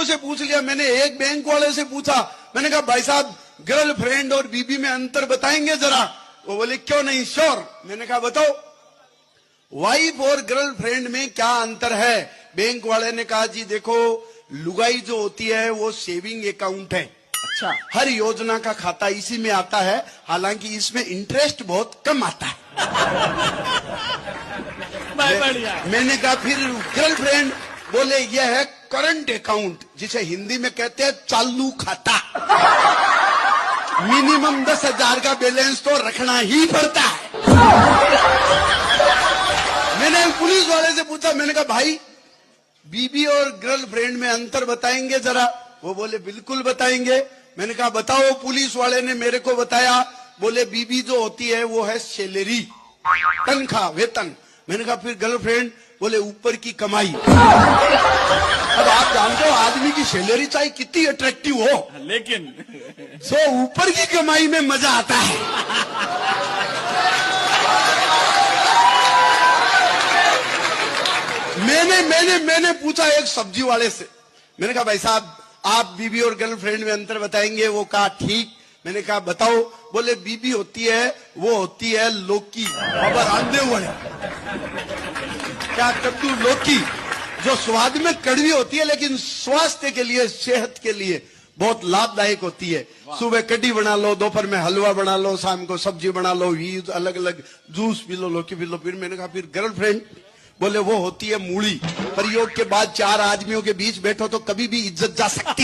से पूछ लिया, मैंने एक बैंक वाले से पूछा, मैंने कहा भाई साहब गर्लफ्रेंड और बीबी में अंतर बताएंगे जरा। वो बोले क्यों नहीं, श्योर। मैंने कहा बताओ, वाइफ और गर्लफ्रेंड में क्या अंतर है। बैंक वाले ने कहा जी देखो, लुगाई जो होती है वो सेविंग अकाउंट है, अच्छा, हर योजना का खाता इसी में आता है, हालांकि इसमें इंटरेस्ट बहुत कम आता है। बढ़िया। मैंने कहा फिर गर्लफ्रेंड, बोले ये है करंट अकाउंट, जिसे हिंदी में कहते हैं चालू खाता। मिनिमम 10,000 का बैलेंस तो रखना ही पड़ता है। मैंने पुलिस वाले से पूछा, मैंने कहा भाई बीबी और गर्लफ्रेंड में अंतर बताएंगे जरा। वो बोले बिल्कुल बताएंगे। मैंने कहा बताओ। पुलिस वाले ने मेरे को बताया, बोले बीबी जो होती है वो है सैलरी, तनख्वाह, वेतन। मैंने कहा फिर गर्लफ्रेंड, बोले ऊपर की कमाई। अब आप जानते हो आदमी की सैलरी चाहे कितनी अट्रैक्टिव हो, लेकिन सो ऊपर की कमाई में मजा आता है। मैंने पूछा एक सब्जी वाले से, मैंने कहा भाई साहब आप बीबी और गर्लफ्रेंड में अंतर बताएंगे। वो कहा ठीक। मैंने कहा बताओ। बोले बीबी होती है वो होती है लौकी, अब रांधे हुए क्या कद्दू, लौकी, जो स्वाद में कड़वी होती है लेकिन स्वास्थ्य के लिए, सेहत के लिए बहुत लाभदायक होती है। सुबह कढ़ी बना लो, दोपहर में हलवा बना लो, शाम को सब्जी बना लो, अलग अलग जूस पी लो, लौकी पी लो। फिर मैंने कहा फिर गर्लफ्रेंड, बोले वो होती है मूली, प्रयोग के बाद 4 आदमियों के बीच बैठो तो कभी भी इज्जत जा सकती।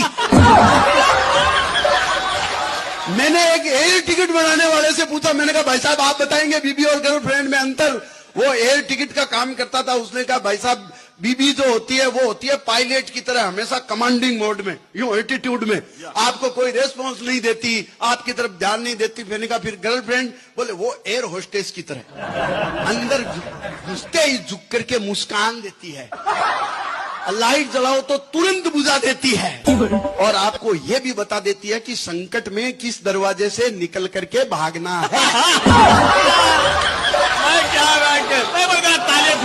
मैंने एक एयर टिकट बनाने वाले से पूछा, मैंने कहा भाई साहब आप बताएंगे बीबी और गर्लफ्रेंड में अंतर। वो एयर टिकट का काम करता था। उसने कहा भाई साहब बीबी जो होती है वो होती है पायलट की तरह, हमेशा कमांडिंग मोड में, यूं एटीट्यूड में, आपको कोई रेस्पॉन्स नहीं देती, आपकी तरफ ध्यान नहीं देती। मैंने कहा फिर गर्लफ्रेंड, बोले वो एयर होस्टेस की तरह, अंदर घुसते ही झुक करके मुस्कान देती है, लाइट जलाओ तो तुरंत बुझा देती है, और आपको यह भी बता देती है कि संकट में किस दरवाजे से निकल करके भागना है। क्या बात है, तालियां